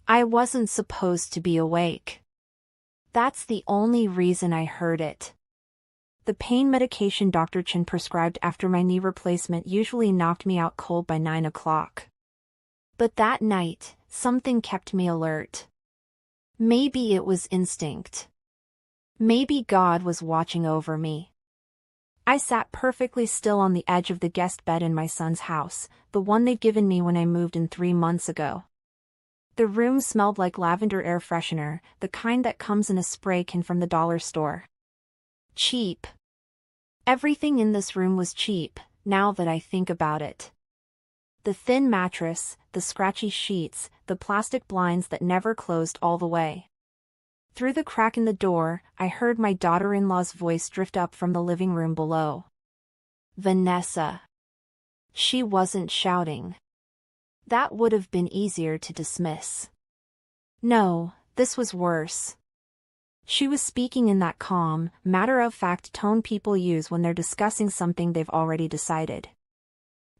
I wasn't supposed to be awake. That's the only reason I heard it. The pain medication Dr. Chen prescribed after my knee replacement usually knocked me out cold by 9 o'clock. But that night, something kept me alert. Maybe it was instinct. Maybe God was watching over me. I sat perfectly still on the edge of the guest bed in my son's house, the one they'd given me when I moved in 3 months ago. The room smelled like lavender air freshener, the kind that comes in a spray can from the dollar store. Cheap. Everything in this room was cheap, now that I think about it. The thin mattress, the scratchy sheets, the plastic blinds that never closed all the way. Through the crack in the door, I heard my daughter-in-law's voice drift up from the living room below. Vanessa. She wasn't shouting. That would have been easier to dismiss. No, this was worse. She was speaking in that calm, matter-of-fact tone people use when they're discussing something they've already decided.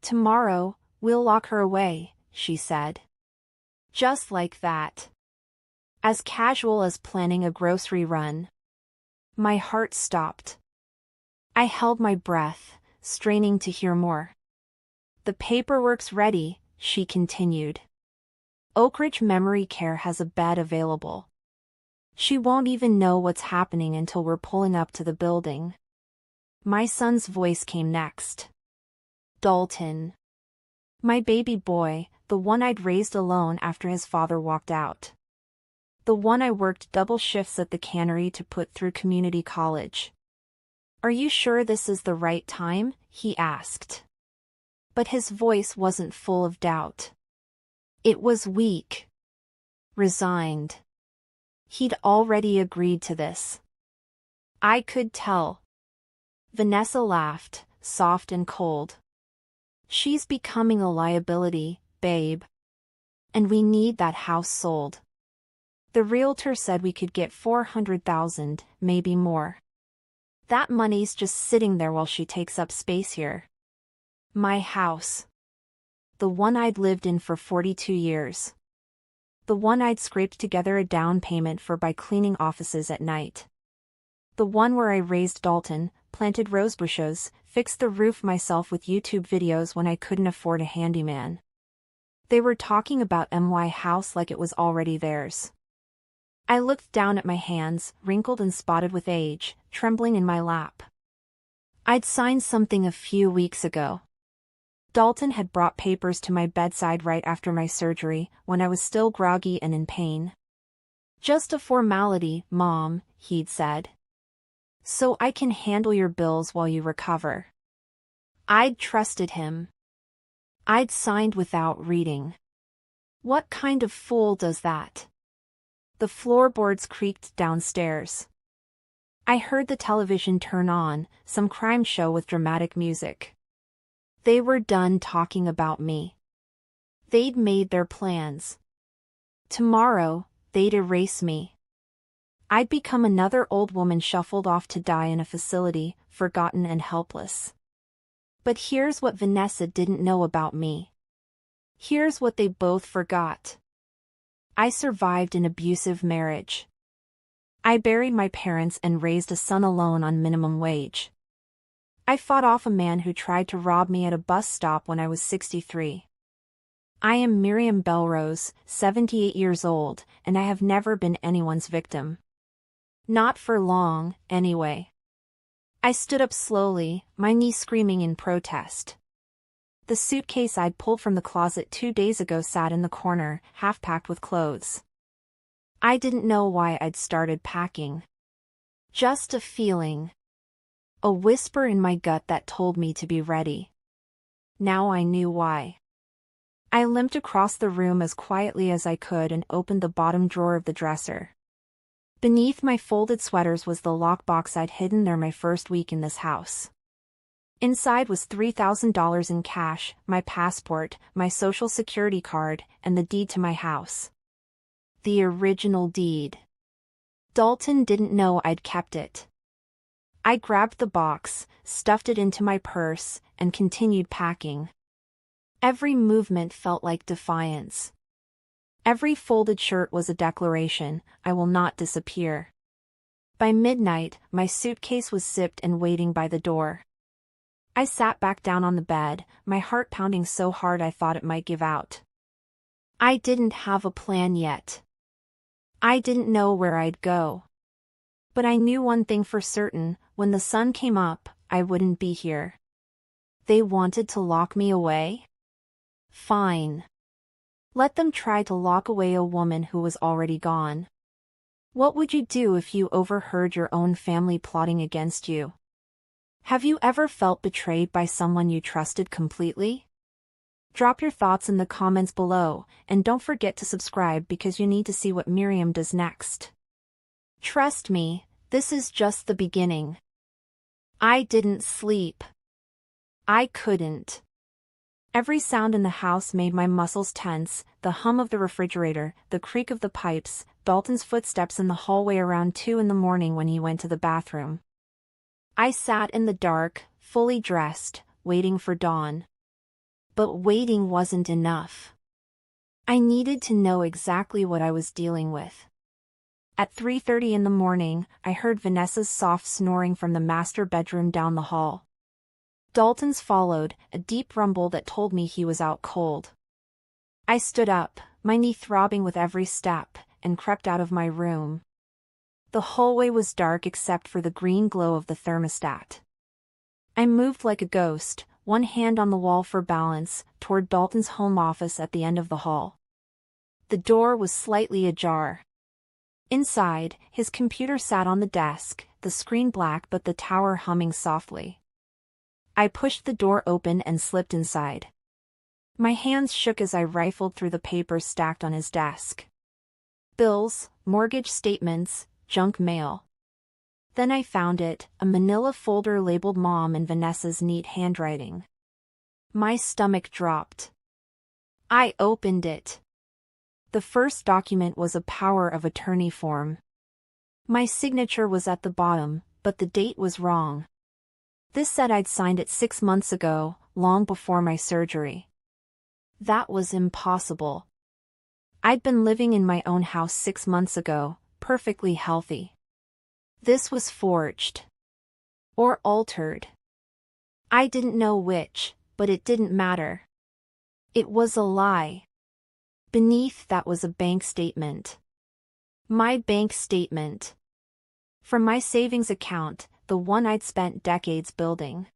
Tomorrow, we'll lock her away, she said. Just like that. As casual as planning a grocery run. My heart stopped. I held my breath, straining to hear more. The paperwork's ready, she continued. Oak Ridge Memory Care has a bed available. She won't even know what's happening until we're pulling up to the building. My son's voice came next. Dalton. My baby boy, the one I'd raised alone after his father walked out. The one I worked double shifts at the cannery to put through community college. Are you sure this is the right time? He asked. But his voice wasn't full of doubt. It was weak. Resigned. He'd already agreed to this. I could tell. Vanessa laughed, soft and cold. She's becoming a liability, babe. And we need that house sold. The realtor said we could get $400,000, maybe more. That money's just sitting there while she takes up space here. My house. The one I'd lived in for 42 years. The one I'd scraped together a down payment for by cleaning offices at night. The one where I raised Dalton, planted rosebushes, fixed the roof myself with YouTube videos when I couldn't afford a handyman. They were talking about my house like it was already theirs. I looked down at my hands, wrinkled and spotted with age, trembling in my lap. I'd signed something a few weeks ago. Dalton had brought papers to my bedside right after my surgery, when I was still groggy and in pain. Just a formality, Mom, he'd said. So I can handle your bills while you recover. I'd trusted him. I'd signed without reading. What kind of fool does that? The floorboards creaked downstairs. I heard the television turn on, some crime show with dramatic music. They were done talking about me. They'd made their plans. Tomorrow, they'd erase me. I'd become another old woman shuffled off to die in a facility, forgotten and helpless. But here's what Vanessa didn't know about me. Here's what they both forgot. I survived an abusive marriage. I buried my parents and raised a son alone on minimum wage. I fought off a man who tried to rob me at a bus stop when I was 63. I am Miriam Belrose, 78 years old, and I have never been anyone's victim. Not for long, anyway. I stood up slowly, my knee screaming in protest. The suitcase I'd pulled from the closet 2 days ago sat in the corner, half packed with clothes. I didn't know why I'd started packing. Just a feeling. A whisper in my gut that told me to be ready. Now I knew why. I limped across the room as quietly as I could and opened the bottom drawer of the dresser. Beneath my folded sweaters was the lockbox I'd hidden there my first week in this house. Inside was $3,000 in cash, my passport, my social security card, and the deed to my house. The original deed. Dalton didn't know I'd kept it. I grabbed the box, stuffed it into my purse, and continued packing. Every movement felt like defiance. Every folded shirt was a declaration, I will not disappear. By midnight, my suitcase was zipped and waiting by the door. I sat back down on the bed, my heart pounding so hard I thought it might give out. I didn't have a plan yet. I didn't know where I'd go. But I knew one thing for certain, when the sun came up, I wouldn't be here. They wanted to lock me away? Fine. Let them try to lock away a woman who was already gone. What would you do if you overheard your own family plotting against you? Have you ever felt betrayed by someone you trusted completely? Drop your thoughts in the comments below, and don't forget to subscribe because you need to see what Miriam does next. Trust me, this is just the beginning. I didn't sleep. I couldn't. Every sound in the house made my muscles tense, the hum of the refrigerator, the creak of the pipes, Dalton's footsteps in the hallway around 2 in the morning when he went to the bathroom. I sat in the dark, fully dressed, waiting for dawn. But waiting wasn't enough. I needed to know exactly what I was dealing with. At 3:30 in the morning, I heard Vanessa's soft snoring from the master bedroom down the hall. Dalton's followed, a deep rumble that told me he was out cold. I stood up, my knee throbbing with every step, and crept out of my room. The hallway was dark except for the green glow of the thermostat. I moved like a ghost, one hand on the wall for balance, toward Dalton's home office at the end of the hall. The door was slightly ajar. Inside, his computer sat on the desk, the screen black but the tower humming softly. I pushed the door open and slipped inside. My hands shook as I rifled through the papers stacked on his desk. Bills, mortgage statements, junk mail. Then I found it, a manila folder labeled Mom in Vanessa's neat handwriting. My stomach dropped. I opened it. The first document was a power of attorney form. My signature was at the bottom, but the date was wrong. This said I'd signed it 6 months ago, long before my surgery. That was impossible. I'd been living in my own house 6 months ago, perfectly healthy. This was forged. Or altered. I didn't know which, but it didn't matter. It was a lie. Beneath that was a bank statement. My bank statement. From my savings account, the one I'd spent decades building.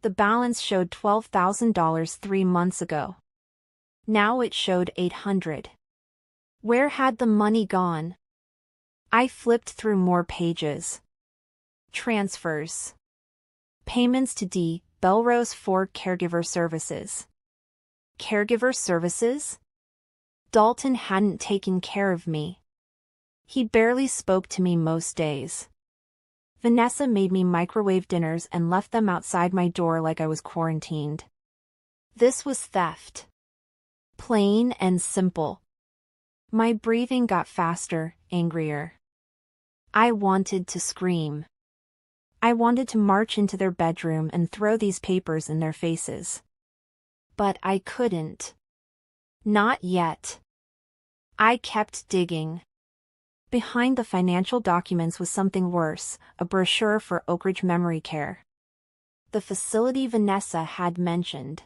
The balance showed $12,000 3 months ago. Now it showed $800. Where had the money gone? I flipped through more pages. Transfers. Payments to D. Belrose Ford Caregiver Services. Caregiver Services? Dalton hadn't taken care of me. He barely spoke to me most days. Vanessa made me microwave dinners and left them outside my door like I was quarantined. This was theft. Plain and simple. My breathing got faster, angrier. I wanted to scream. I wanted to march into their bedroom and throw these papers in their faces. But I couldn't. Not yet. I kept digging. Behind the financial documents was something worse, a brochure for Oak Ridge Memory Care. The facility Vanessa had mentioned.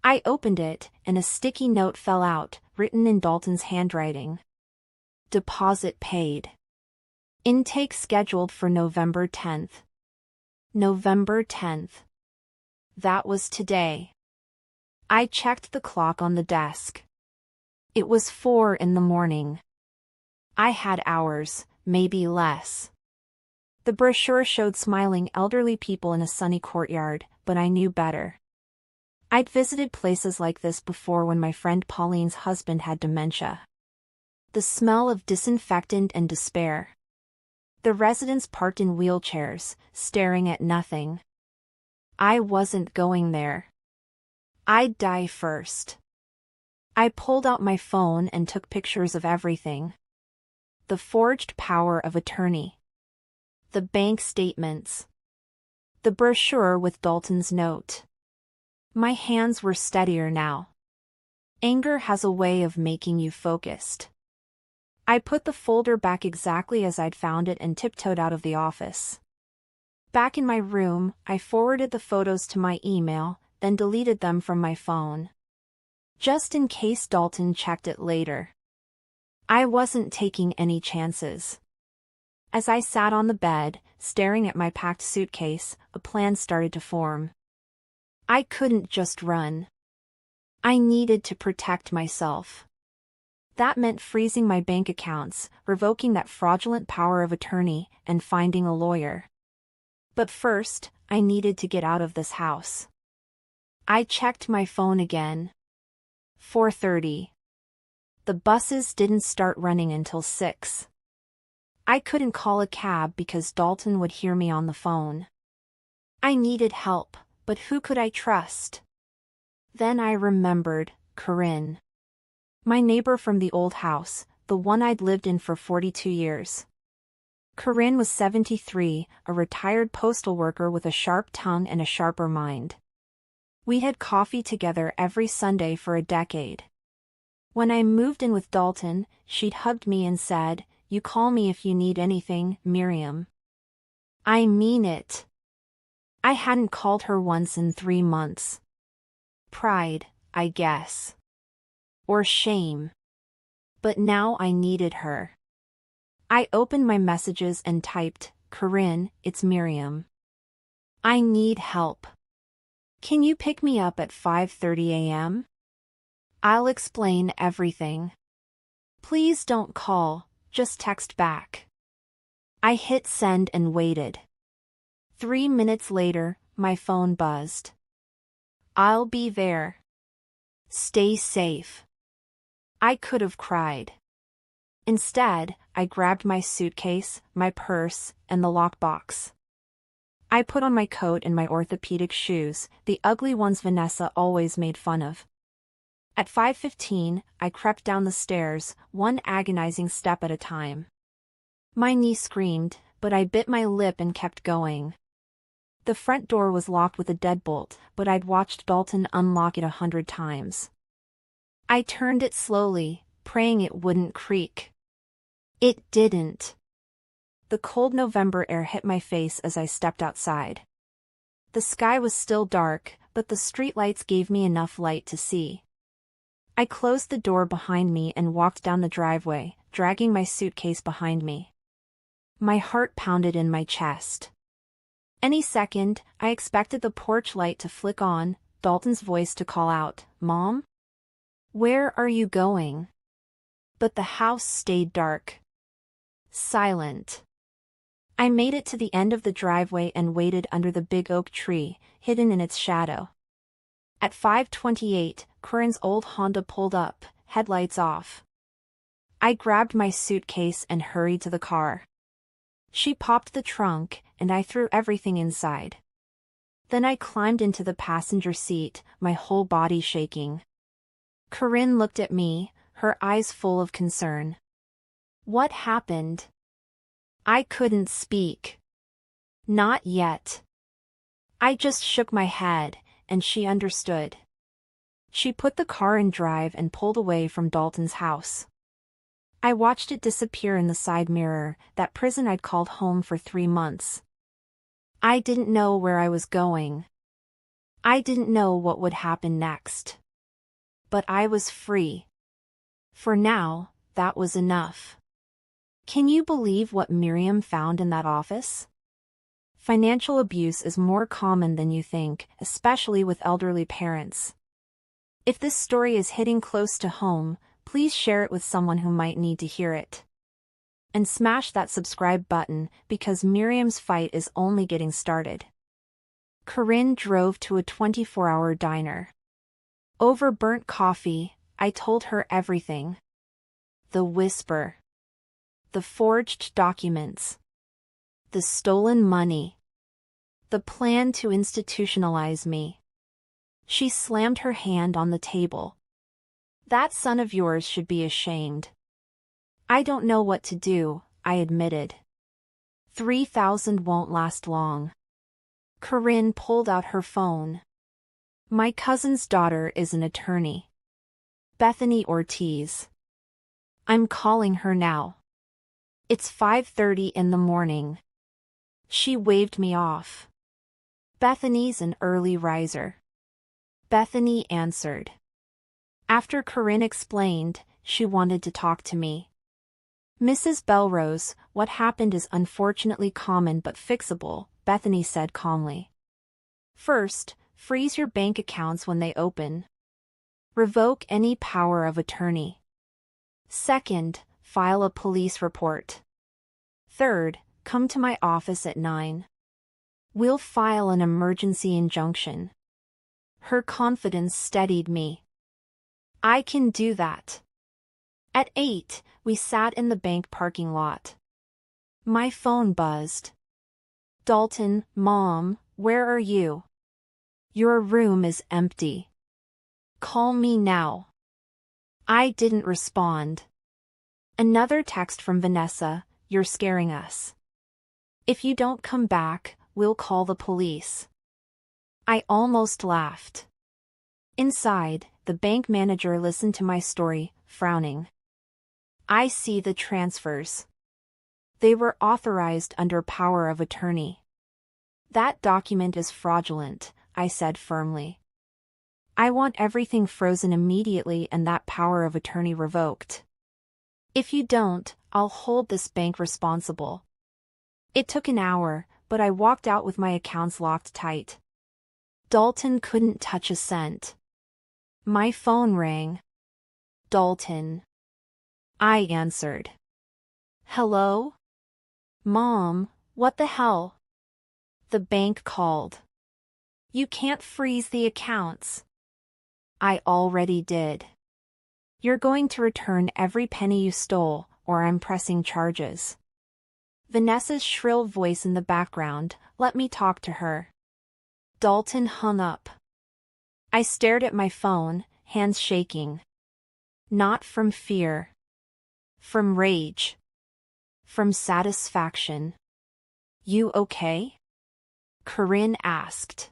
I opened it, and a sticky note fell out, written in Dalton's handwriting. Deposit paid. Intake scheduled for November 10th. November 10th. That was today. I checked the clock on the desk. It was 4 in the morning. I had hours, maybe less. The brochure showed smiling elderly people in a sunny courtyard, but I knew better. I'd visited places like this before when my friend Pauline's husband had dementia. The smell of disinfectant and despair. The residents parked in wheelchairs, staring at nothing. I wasn't going there. I'd die first. I pulled out my phone and took pictures of everything. The forged power of attorney. The bank statements. The brochure with Dalton's note. My hands were steadier now. Anger has a way of making you focused. I put the folder back exactly as I'd found it and tiptoed out of the office. Back in my room, I forwarded the photos to my email, then deleted them from my phone. Just in case Dalton checked it later. I wasn't taking any chances. As I sat on the bed, staring at my packed suitcase, a plan started to form. I couldn't just run. I needed to protect myself. That meant freezing my bank accounts, revoking that fraudulent power of attorney, and finding a lawyer. But first, I needed to get out of this house. I checked my phone again. 4:30. The buses didn't start running until 6. I couldn't call a cab because Dalton would hear me on the phone. I needed help, but who could I trust? Then I remembered Corinne. My neighbor from the old house, the one I'd lived in for 42 years. Corinne was 73, a retired postal worker with a sharp tongue and a sharper mind. We had coffee together every Sunday for a decade. When I moved in with Dalton, she'd hugged me and said, "You call me if you need anything, Miriam." I mean it. I hadn't called her once in 3 months. Pride, I guess. Or shame. But now I needed her. I opened my messages and typed, "Corinne, it's Miriam. I need help. Can you pick me up at 5:30 a.m.? I'll explain everything. Please don't call, just text back." I hit send and waited. 3 minutes later, my phone buzzed. "I'll be there. Stay safe." I could have cried. Instead, I grabbed my suitcase, my purse, and the lockbox. I put on my coat and my orthopedic shoes, the ugly ones Vanessa always made fun of. At 5:15, I crept down the stairs, one agonizing step at a time. My knee screamed, but I bit my lip and kept going. The front door was locked with a deadbolt, but I'd watched Dalton unlock it 100 times. I turned it slowly, praying it wouldn't creak. It didn't. The cold November air hit my face as I stepped outside. The sky was still dark, but the streetlights gave me enough light to see. I closed the door behind me and walked down the driveway, dragging my suitcase behind me. My heart pounded in my chest. Any second, I expected the porch light to flick on, Dalton's voice to call out, "Mom? Where are you going?" But the house stayed dark. Silent. I made it to the end of the driveway and waited under the big oak tree, hidden in its shadow. At 5:28, Corinne's old Honda pulled up, headlights off. I grabbed my suitcase and hurried to the car. She popped the trunk, and I threw everything inside. Then I climbed into the passenger seat, my whole body shaking. Corinne looked at me, her eyes full of concern. What happened? I couldn't speak. Not yet. I just shook my head, and she understood. She put the car in drive and pulled away from Dalton's house. I watched it disappear in the side mirror, that prison I'd called home for 3 months. I didn't know where I was going. I didn't know what would happen next. But I was free. For now, that was enough. Can you believe what Miriam found in that office? Financial abuse is more common than you think, especially with elderly parents. If this story is hitting close to home, please share it with someone who might need to hear it. And smash that subscribe button, because Miriam's fight is only getting started. Corinne drove to a 24-hour diner. Over burnt coffee, I told her everything. The whisper. The forged documents. The stolen money. The plan to institutionalize me. She slammed her hand on the table. That son of yours should be ashamed. I don't know what to do, I admitted. 3,000 won't last long. Corinne pulled out her phone. My cousin's daughter is an attorney. Bethany Ortiz. I'm calling her now. It's 5:30 in the morning. She waved me off. Bethany's an early riser. Bethany answered. After Corinne explained, she wanted to talk to me. Mrs. Belrose, what happened is unfortunately common but fixable, Bethany said calmly. First, freeze your bank accounts when they open. Revoke any power of attorney. Second, file a police report. Third, come to my office at 9. We'll file an emergency injunction. Her confidence steadied me. I can do that. At 8, we sat in the bank parking lot. My phone buzzed. Dalton, Mom, where are you? Your room is empty. Call me now. I didn't respond. Another text from Vanessa, you're scaring us. If you don't come back, we'll call the police. I almost laughed. Inside, the bank manager listened to my story, frowning. I see the transfers. They were authorized under power of attorney. That document is fraudulent, I said firmly. I want everything frozen immediately and that power of attorney revoked. If you don't, I'll hold this bank responsible. It took an hour, but I walked out with my accounts locked tight. Dalton couldn't touch a cent. My phone rang. Dalton. I answered. Hello? Mom, what the hell? The bank called. You can't freeze the accounts. I already did. You're going to return every penny you stole, or I'm pressing charges. Vanessa's shrill voice in the background, let me talk to her. Dalton hung up. I stared at my phone, hands shaking. Not from fear. From rage. From satisfaction. You okay? Corinne asked.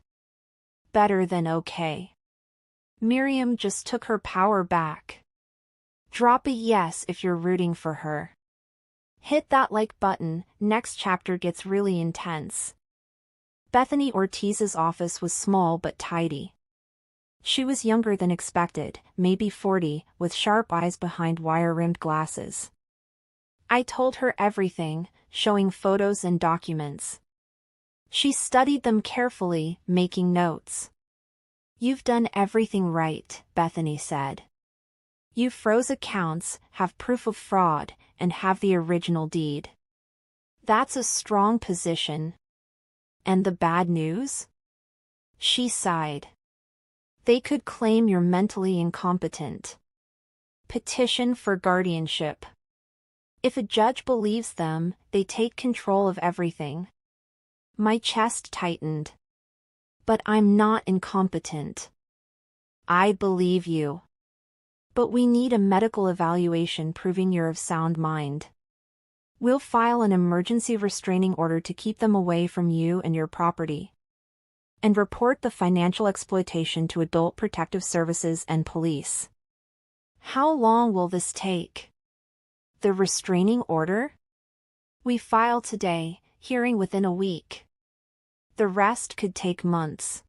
Better than okay. Miriam just took her power back. Drop a yes if you're rooting for her. Hit that like button, next chapter gets really intense. Bethany Ortiz's office was small but tidy. She was younger than expected, maybe 40, with sharp eyes behind wire-rimmed glasses. I told her everything, showing photos and documents. She studied them carefully, making notes. You've done everything right, Bethany said. You froze accounts, have proof of fraud, and have the original deed. That's a strong position. And the bad news? She sighed. They could claim you're mentally incompetent. Petition for guardianship. If a judge believes them, they take control of everything. My chest tightened. But I'm not incompetent. I believe you. But we need a medical evaluation proving you're of sound mind. We'll file an emergency restraining order to keep them away from you and your property. And report the financial exploitation to Adult Protective Services and police. How long will this take? The restraining order? We file today, hearing within a week. The rest could take months.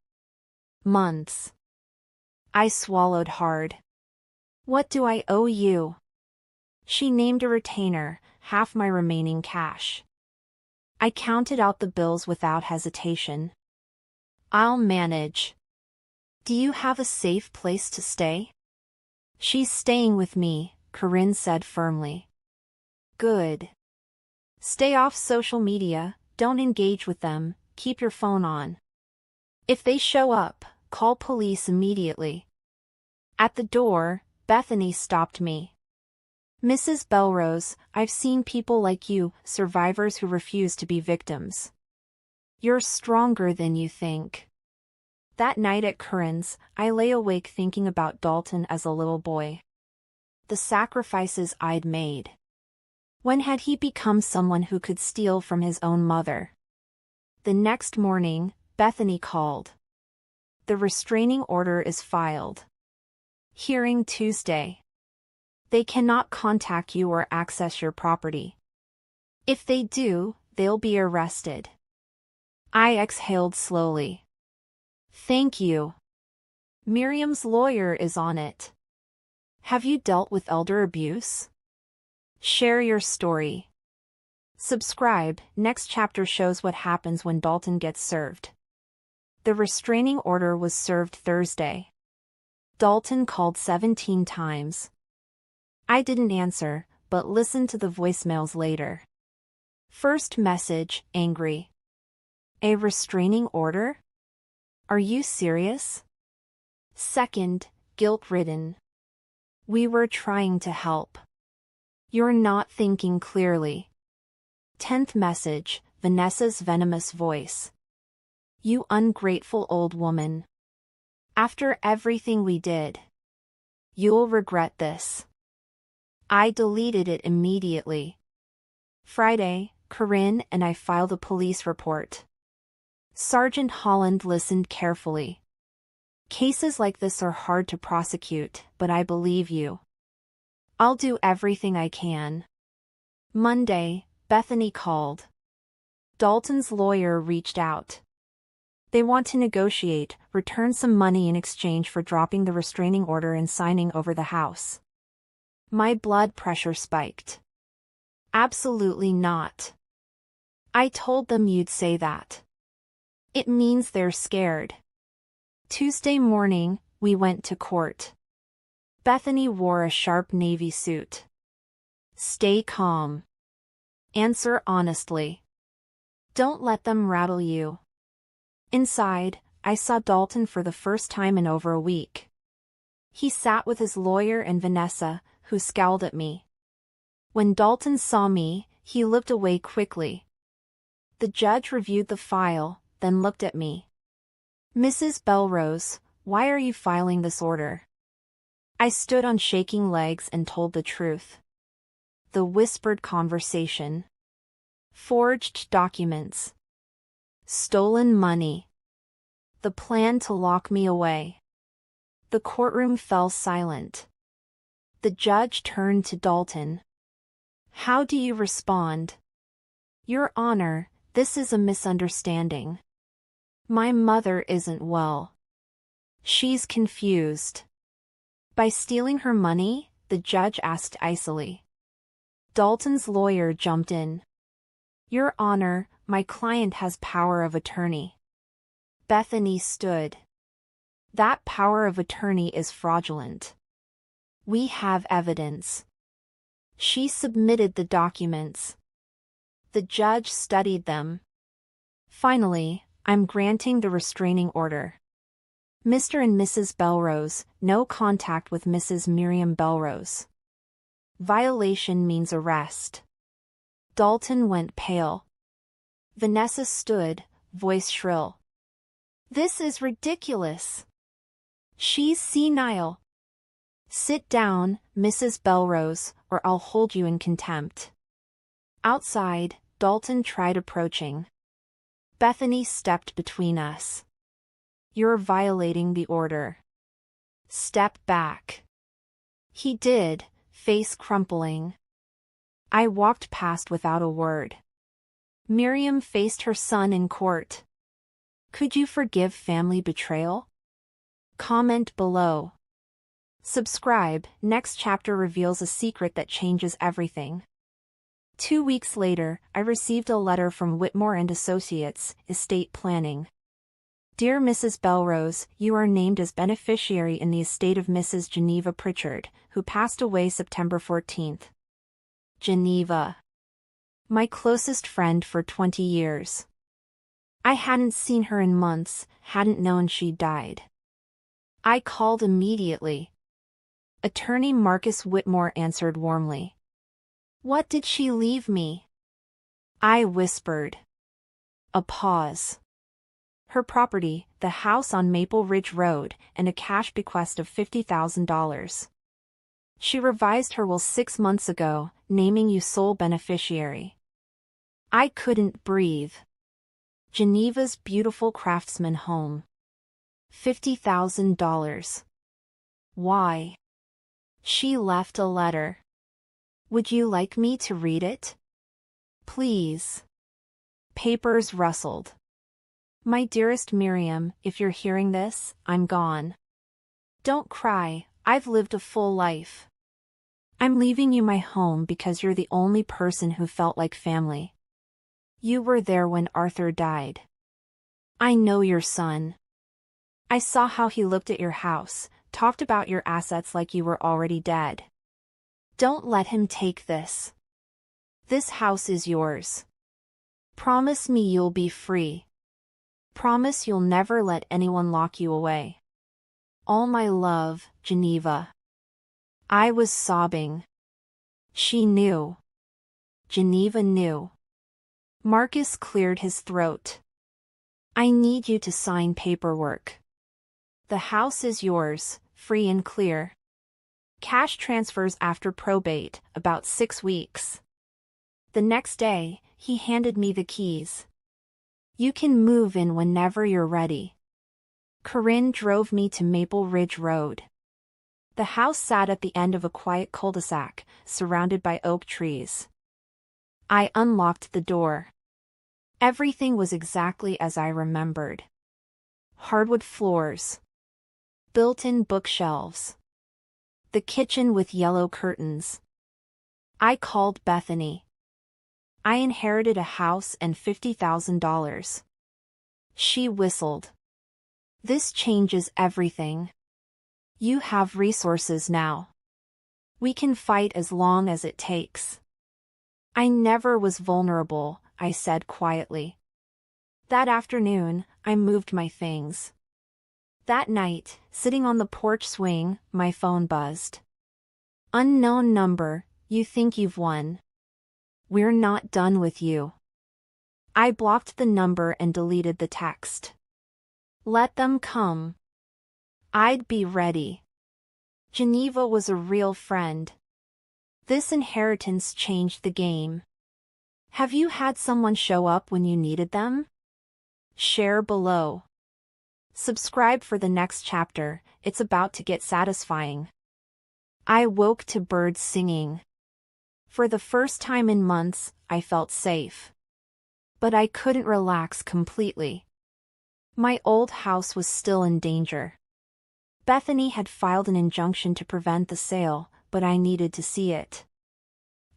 Months. I swallowed hard. What do I owe you? She named a retainer, half my remaining cash. I counted out the bills without hesitation. I'll manage. Do you have a safe place to stay? She's staying with me, Corinne said firmly. Good. Stay off social media, don't engage with them, keep your phone on. If they show up, call police immediately. At the door, Bethany stopped me. Mrs. Belrose, I've seen people like you, survivors who refuse to be victims. You're stronger than you think. That night at Corinne's, I lay awake thinking about Dalton as a little boy. The sacrifices I'd made. When had he become someone who could steal from his own mother? The next morning, Bethany called. The restraining order is filed. Hearing Tuesday. They cannot contact you or access your property. If they do, they'll be arrested. I exhaled slowly. Thank you. Miriam's lawyer is on it. Have you dealt with elder abuse? Share your story. Subscribe. Next chapter shows what happens when Dalton gets served. The restraining order was served Thursday. Dalton called 17 times. I didn't answer, but listened to the voicemails later. First message, angry. A restraining order? Are you serious? Second, guilt-ridden. We were trying to help. You're not thinking clearly. 10th message, Vanessa's venomous voice. You ungrateful old woman. After everything we did. You'll regret this. I deleted it immediately. Friday, Corinne and I filed a police report. Sergeant Holland listened carefully. Cases like this are hard to prosecute, but I believe you. I'll do everything I can. Monday, Bethany called. Dalton's lawyer reached out. They want to negotiate, return some money in exchange for dropping the restraining order and signing over the house. My blood pressure spiked. Absolutely not. I told them you'd say that. It means they're scared. Tuesday morning, we went to court. Bethany wore a sharp navy suit. Stay calm. Answer honestly. Don't let them rattle you. Inside, I saw Dalton for the first time in over a week. He sat with his lawyer and Vanessa, who scowled at me. When Dalton saw me, he looked away quickly. The judge reviewed the file, then looked at me. Mrs. Belrose, why are you filing this order? I stood on shaking legs and told the truth. The whispered conversation. Forged documents. Stolen money. The plan to lock me away. The courtroom fell silent. The judge turned to Dalton. How do you respond? Your Honor, this is a misunderstanding. My mother isn't well. She's confused. By stealing her money? The judge asked icily. Dalton's lawyer jumped in. Your Honor, my client has power of attorney. Bethany stood. That power of attorney is fraudulent. We have evidence. She submitted the documents. The judge studied them. Finally, I'm granting the restraining order. Mr. and Mrs. Belrose, no contact with Mrs. Miriam Belrose. Violation means arrest. Dalton went pale. Vanessa stood, voice shrill. This is ridiculous. She's senile. Sit down, Mrs. Belrose, or I'll hold you in contempt. Outside, Dalton tried approaching. Bethany stepped between us. You're violating the order. Step back. He did, face crumpling. I walked past without a word. Miriam faced her son in court. Could you forgive family betrayal? Comment below. Subscribe. Next chapter reveals a secret that changes everything. 2 weeks later, I received a letter from Whitmore and Associates, Estate Planning. Dear Mrs. Belrose, you are named as beneficiary in the estate of Mrs. Geneva Pritchard, who passed away September 14th. Geneva. My closest friend for 20 years. I hadn't seen her in months, hadn't known she'd died. I called immediately. Attorney Marcus Whitmore answered warmly. What did she leave me? I whispered. A pause. Her property, the house on Maple Ridge Road, and a cash bequest of $50,000. She revised her will 6 months ago, naming you sole beneficiary. I couldn't breathe. Geneva's beautiful craftsman home. $50,000. Why? She left a letter. Would you like me to read it? Please. Papers rustled. My dearest Miriam, if you're hearing this, I'm gone. Don't cry, I've lived a full life. I'm leaving you my home because you're the only person who felt like family. You were there when Arthur died. I know your son. I saw how he looked at your house, talked about your assets like you were already dead. Don't let him take this. This house is yours. Promise me you'll be free. Promise you'll never let anyone lock you away. All my love, Geneva. I was sobbing. She knew. Geneva knew. Marcus cleared his throat. I need you to sign paperwork. The house is yours, free and clear. Cash transfers after probate, about 6 weeks. The next day, he handed me the keys. You can move in whenever you're ready. Corinne drove me to Maple Ridge Road. The house sat at the end of a quiet cul-de-sac, surrounded by oak trees. I unlocked the door. Everything was exactly as I remembered. Hardwood floors. Built-in bookshelves. The kitchen with yellow curtains. I called Bethany. I inherited a house and $50,000. She whistled. This changes everything. You have resources now. We can fight as long as it takes. I never was vulnerable, I said quietly. That afternoon, I moved my things. That night, sitting on the porch swing, my phone buzzed. Unknown number, you think you've won. We're not done with you. I blocked the number and deleted the text. Let them come. I'd be ready. Geneva was a real friend. This inheritance changed the game. Have you had someone show up when you needed them? Share below. Subscribe for the next chapter, it's about to get satisfying. I woke to birds singing. For the first time in months, I felt safe. But I couldn't relax completely. My old house was still in danger. Bethany had filed an injunction to prevent the sale, but I needed to see it.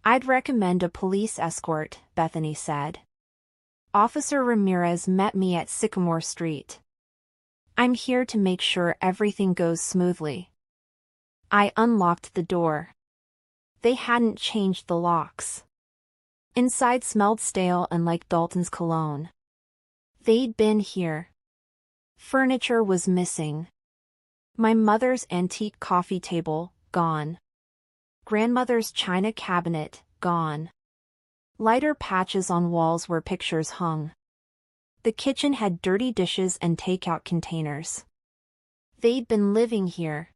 I'd recommend a police escort, Bethany said. Officer Ramirez met me at Sycamore Street. I'm here to make sure everything goes smoothly. I unlocked the door. They hadn't changed the locks. Inside smelled stale and like Dalton's cologne. They'd been here. Furniture was missing. My mother's antique coffee table, gone. Grandmother's china cabinet, gone. Lighter patches on walls where pictures hung. The kitchen had dirty dishes and takeout containers. They'd been living here.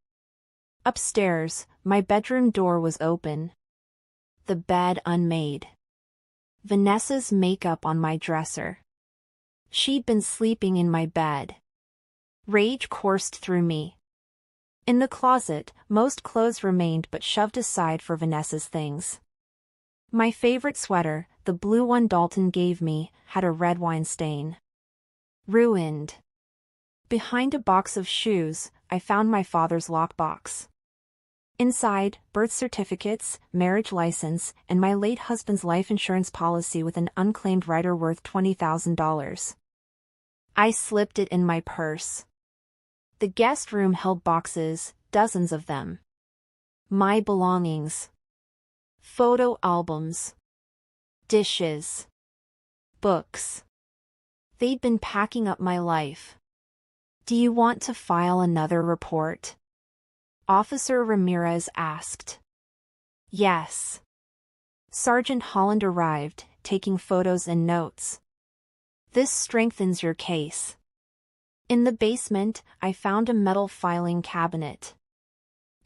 Upstairs, my bedroom door was open. The bed unmade. Vanessa's makeup on my dresser. She'd been sleeping in my bed. Rage coursed through me. In the closet, most clothes remained but shoved aside for Vanessa's things. My favorite sweater, the blue one Dalton gave me, had a red wine stain. Ruined. Behind a box of shoes, I found my father's lockbox. Inside, birth certificates, marriage license, and my late husband's life insurance policy with an unclaimed rider worth $20,000. I slipped it in my purse. The guest room held boxes, dozens of them. My belongings. Photo albums. Dishes. Books. They'd been packing up my life. Do you want to file another report? Officer Ramirez asked. Yes. Sergeant Holland arrived, taking photos and notes. This strengthens your case. In the basement, I found a metal filing cabinet.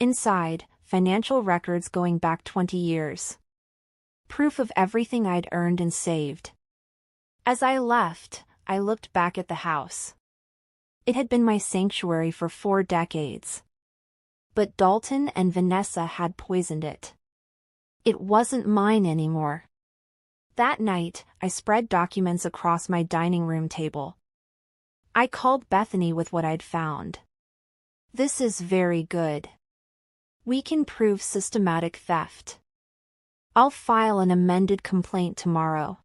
Inside, financial records going back 20 years. Proof of everything I'd earned and saved. As I left, I looked back at the house. It had been my sanctuary for 4 decades. But Dalton and Vanessa had poisoned it. It wasn't mine anymore. That night, I spread documents across my dining room table. I called Bethany with what I'd found. This is very good. We can prove systematic theft. I'll file an amended complaint tomorrow.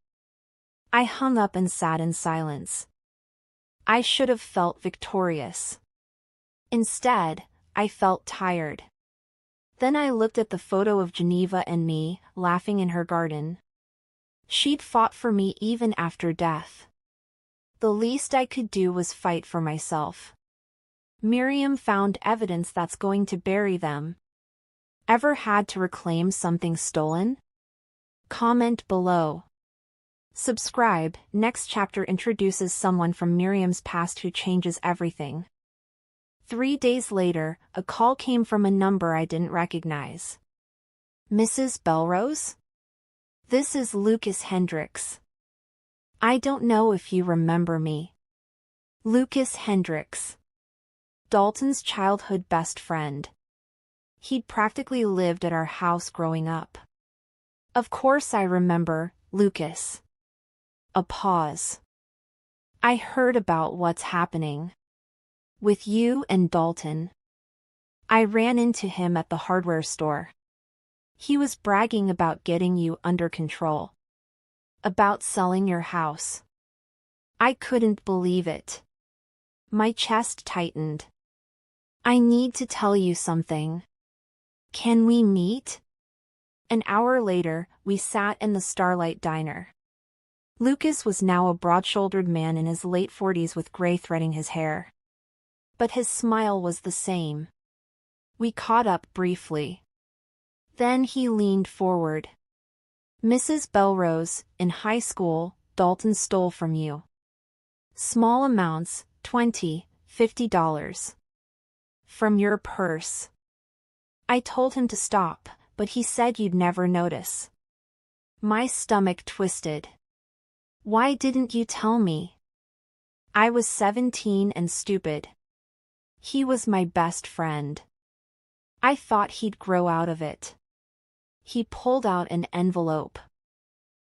I hung up and sat in silence. I should have felt victorious. Instead, I felt tired. Then I looked at the photo of Geneva and me, laughing in her garden. She'd fought for me even after death. The least I could do was fight for myself. Miriam found evidence that's going to bury them. Ever had to reclaim something stolen? Comment below. Subscribe. Next chapter introduces someone from Miriam's past who changes everything. 3 days later, a call came from a number I didn't recognize. Mrs. Belrose? This is Lucas Hendricks. I don't know if you remember me. Lucas Hendricks. Dalton's childhood best friend. He'd practically lived at our house growing up. Of course I remember, Lucas. A pause. I heard about what's happening. With you and Dalton. I ran into him at the hardware store. He was bragging about getting you under control. About selling your house. I couldn't believe it. My chest tightened. I need to tell you something. Can we meet? An hour later, we sat in the Starlight Diner. Lucas was now a broad-shouldered man in his late 40s with gray threading his hair. But his smile was the same. We caught up briefly. Then he leaned forward. Mrs. Belrose, in high school, Dalton stole from you. Small amounts, $20, $50. From your purse. I told him to stop, but he said you'd never notice. My stomach twisted. Why didn't you tell me? I was 17 and stupid. He was my best friend. I thought he'd grow out of it. He pulled out an envelope.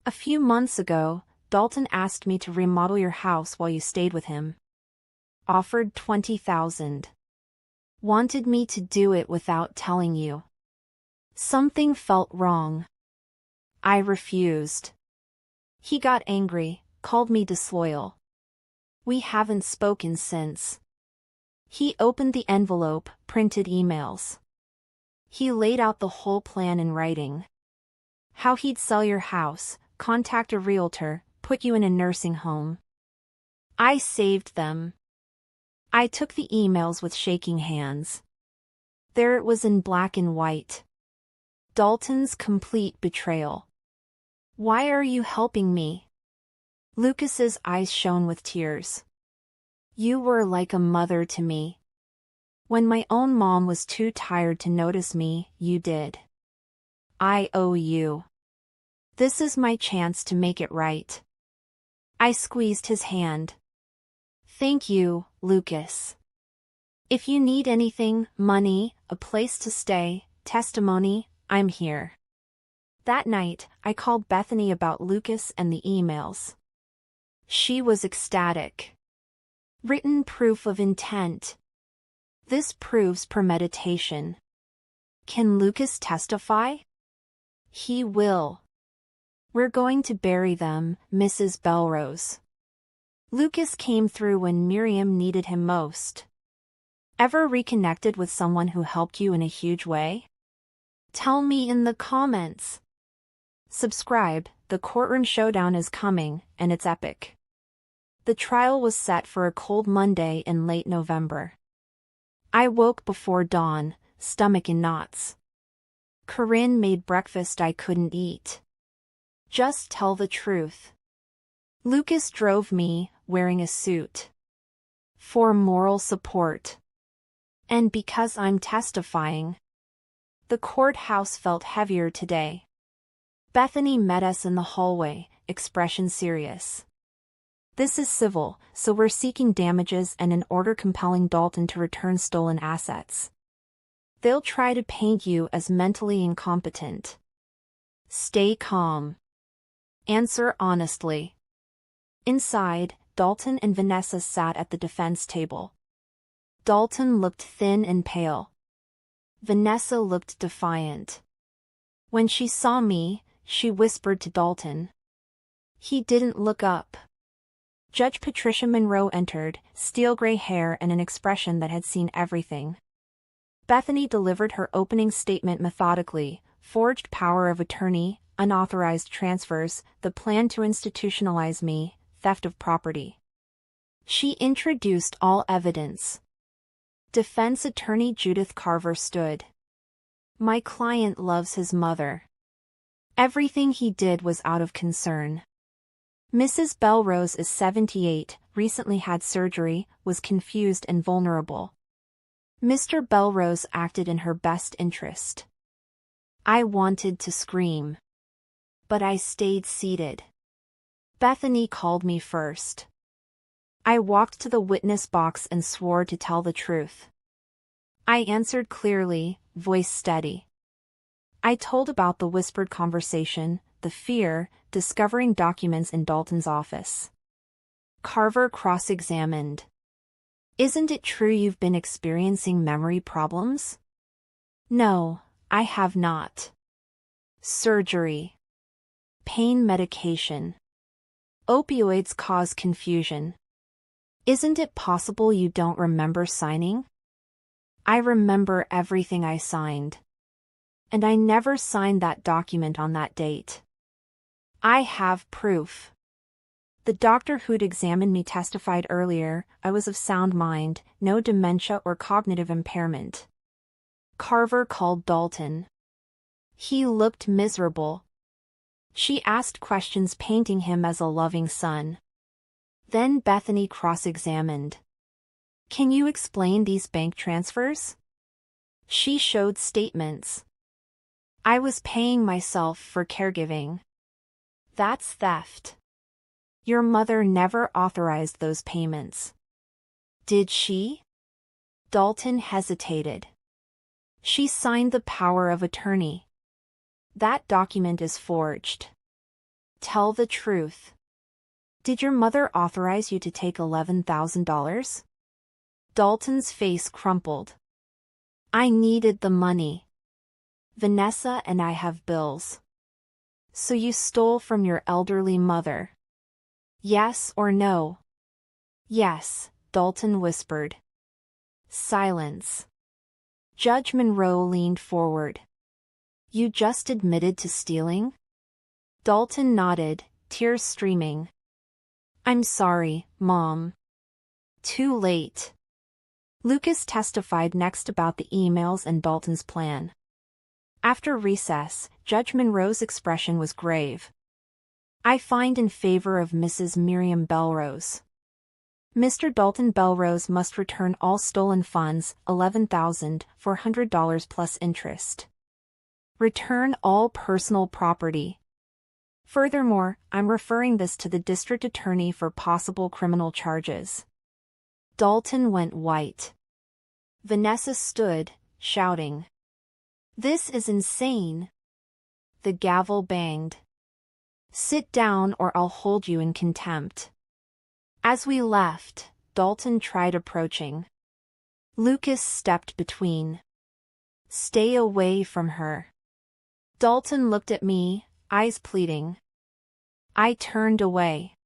A few months ago, Dalton asked me to remodel your house while you stayed with him. Offered $20,000. Wanted me to do it without telling you. Something felt wrong. I refused. He got angry, called me disloyal. We haven't spoken since. He opened the envelope, printed emails. He laid out the whole plan in writing. How he'd sell your house, contact a realtor, put you in a nursing home. I saved them. I took the emails with shaking hands. There it was in black and white. Dalton's complete betrayal. Why are you helping me? Lucas's eyes shone with tears. You were like a mother to me. When my own mom was too tired to notice me, you did. I owe you. This is my chance to make it right. I squeezed his hand. Thank you, Lucas. If you need anything, money, a place to stay, testimony, I'm here. That night, I called Bethany about Lucas and the emails. She was ecstatic. Written proof of intent. This proves premeditation. Can Lucas testify? He will. We're going to bury them, Mrs. Belrose. Lucas came through when Miriam needed him most. Ever reconnected with someone who helped you in a huge way? Tell me in the comments. Subscribe, the courtroom showdown is coming, and it's epic. The trial was set for a cold Monday in late November. I woke before dawn, stomach in knots. Corinne made breakfast I couldn't eat. Just tell the truth. Lucas drove me, wearing a suit. For moral support. And because I'm testifying. The courthouse felt heavier today. Bethany met us in the hallway, expression serious. This is civil, so we're seeking damages and an order compelling Dalton to return stolen assets. They'll try to paint you as mentally incompetent. Stay calm. Answer honestly. Inside, Dalton and Vanessa sat at the defense table. Dalton looked thin and pale. Vanessa looked defiant. When she saw me, she whispered to Dalton. He didn't look up. Judge Patricia Monroe entered, steel-gray hair and an expression that had seen everything. Bethany delivered her opening statement methodically: forged power of attorney, unauthorized transfers, the plan to institutionalize me, theft of property. She introduced all evidence. Defense attorney Judith Carver stood. My client loves his mother. Everything he did was out of concern. Mrs. Belrose is 78, recently had surgery, was confused and vulnerable. Mr. Belrose acted in her best interest. I wanted to scream. But I stayed seated. Bethany called me first. I walked to the witness box and swore to tell the truth. I answered clearly, voice steady. I told about the whispered conversation, the fear, discovering documents in Dalton's office. Carver cross-examined. Isn't it true you've been experiencing memory problems? No, I have not. Surgery. Pain medication. Opioids cause confusion. Isn't it possible you don't remember signing? I remember everything I signed. And I never signed that document on that date. I have proof. The doctor who'd examined me testified earlier, I was of sound mind, no dementia or cognitive impairment. Carver called Dalton. He looked miserable. She asked questions painting him as a loving son. Then Bethany cross-examined. Can you explain these bank transfers? She showed statements. I was paying myself for caregiving. That's theft. Your mother never authorized those payments. Did she? Dalton hesitated. She signed the power of attorney. That document is forged. Tell the truth. Did your mother authorize you to take $11,000? Dalton's face crumpled. I needed the money. Vanessa and I have bills. So you stole from your elderly mother? Yes or no? Yes, Dalton whispered. Silence. Judge Monroe leaned forward. You just admitted to stealing? Dalton nodded, tears streaming. I'm sorry, Mom. Too late. Lucas testified next about the emails and Dalton's plan. After recess, Judge Monroe's expression was grave. I find in favor of Mrs. Miriam Belrose. Mr. Dalton Belrose must return all stolen funds, $11,400 plus interest. Return all personal property. Furthermore, I'm referring this to the district attorney for possible criminal charges. Dalton went white. Vanessa stood, shouting. This is insane. The gavel banged. Sit down or I'll hold you in contempt. As we left, Dalton tried approaching. Lucas stepped between. Stay away from her. Dalton looked at me, eyes pleading. I turned away.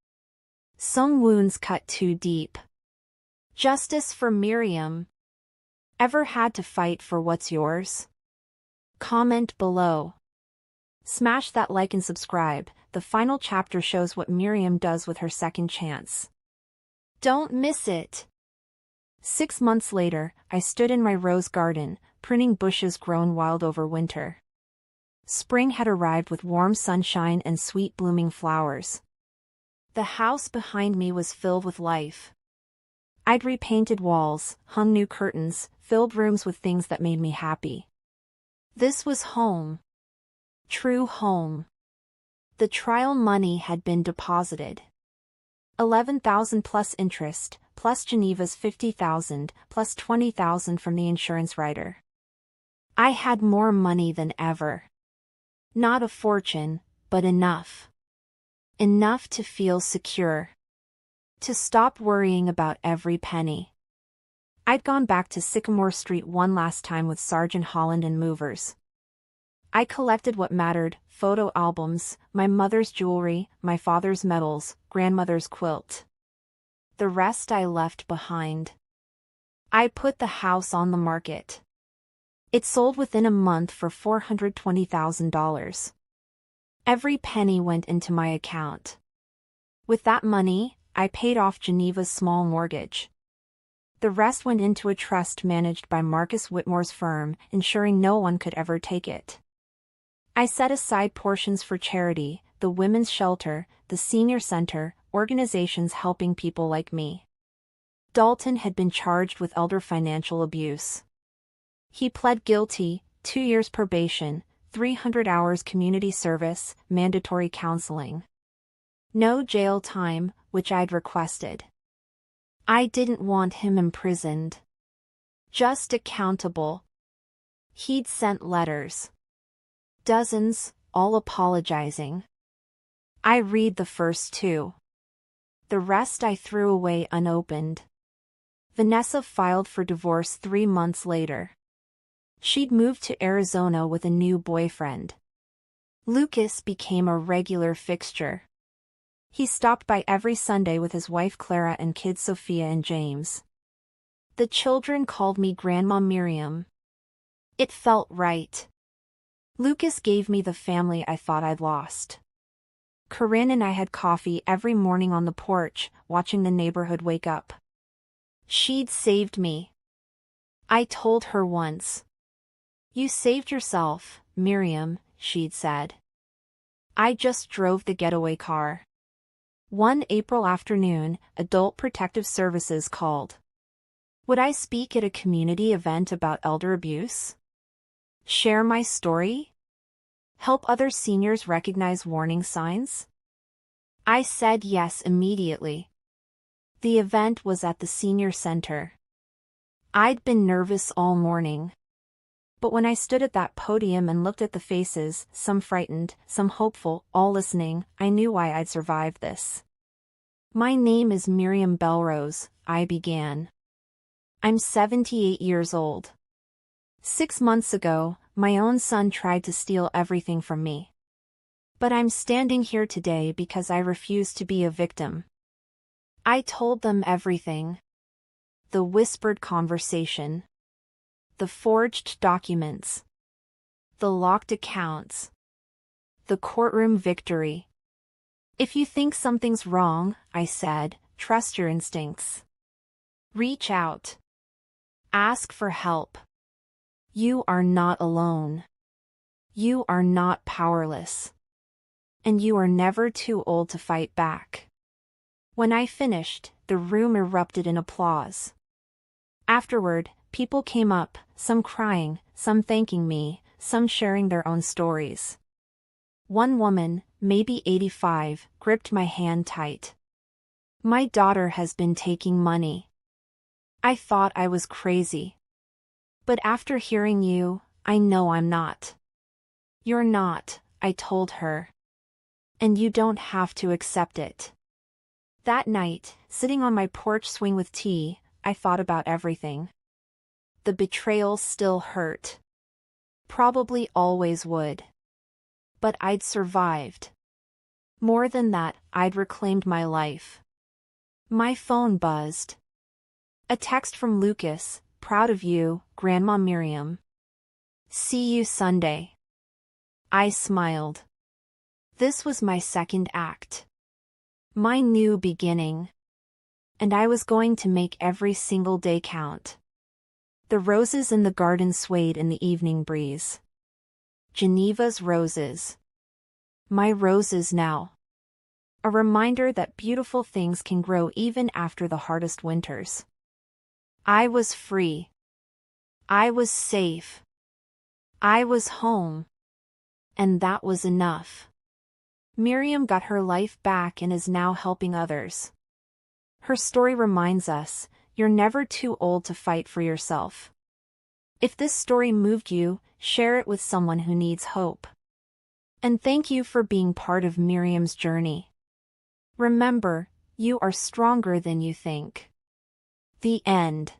Some wounds cut too deep. Justice for Miriam. Ever had to fight for what's yours? Comment below. Smash that like and subscribe. The final chapter shows what Miriam does with her second chance. Don't miss it. 6 months later, I stood in my rose garden, pruning bushes grown wild over winter. Spring had arrived with warm sunshine and sweet blooming flowers. The house behind me was filled with life. I'd repainted walls, hung new curtains, filled rooms with things that made me happy. This was home. True home. The trial money had been deposited. $11,000 plus interest, plus Geneva's $50,000, plus $20,000 from the insurance writer. I had more money than ever. Not a fortune, but enough. Enough to feel secure. To stop worrying about every penny. I'd gone back to Sycamore Street one last time with Sergeant Holland and movers. I collected what mattered: photo albums, my mother's jewelry, my father's medals, grandmother's quilt. The rest I left behind. I put the house on the market. It sold within a month for $420,000. Every penny went into my account. With that money, I paid off Geneva's small mortgage. The rest went into a trust managed by Marcus Whitmore's firm, ensuring no one could ever take it. I set aside portions for charity, the women's shelter, the senior center, organizations helping people like me. Dalton had been charged with elder financial abuse. He pled guilty, 2 years probation, 300 hours community service, mandatory counseling. No jail time, which I'd requested. I didn't want him imprisoned. Just accountable. He'd sent letters. Dozens, all apologizing. I read the first 2. The rest I threw away unopened. Vanessa filed for divorce 3 months later. She'd moved to Arizona with a new boyfriend. Lucas became a regular fixture. He stopped by every Sunday with his wife Clara and kids Sophia and James. The children called me Grandma Miriam. It felt right. Lucas gave me the family I thought I'd lost. Corinne and I had coffee every morning on the porch, watching the neighborhood wake up. She'd saved me. I told her once. "You saved yourself, Miriam," she'd said. I just drove the getaway car. One April afternoon, Adult Protective Services called. Would I speak at a community event about elder abuse? Share my story? Help other seniors recognize warning signs? I said yes immediately. The event was at the senior center. I'd been nervous all morning. But when I stood at that podium and looked at the faces, some frightened, some hopeful, all listening, I knew why I'd survived this. My name is Miriam Belrose, I began. I'm 78 years old. 6 months ago, my own son tried to steal everything from me. But I'm standing here today because I refuse to be a victim. I told them everything. The whispered conversation. The forged documents. The locked accounts. The courtroom victory. If you think something's wrong, I said, trust your instincts. Reach out. Ask for help. You are not alone. You are not powerless. And you are never too old to fight back. When I finished, the room erupted in applause. Afterward, people came up, some crying, some thanking me, some sharing their own stories. One woman, maybe 85, gripped my hand tight. My daughter has been taking money. I thought I was crazy. But after hearing you, I know I'm not. You're not, I told her. And you don't have to accept it. That night, sitting on my porch swing with tea, I thought about everything. The betrayals still hurt. Probably always would. But I'd survived. More than that, I'd reclaimed my life. My phone buzzed. A text from Lucas, proud of you, Grandma Miriam. See you Sunday. I smiled. This was my second act. My new beginning. And I was going to make every single day count. The roses in the garden swayed in the evening breeze. Geneva's roses. My roses now. A reminder that beautiful things can grow even after the hardest winters. I was free. I was safe. I was home. And that was enough. Miriam got her life back and is now helping others. Her story reminds us, you're never too old to fight for yourself. If this story moved you, share it with someone who needs hope. And thank you for being part of Miriam's journey. Remember, you are stronger than you think. The end.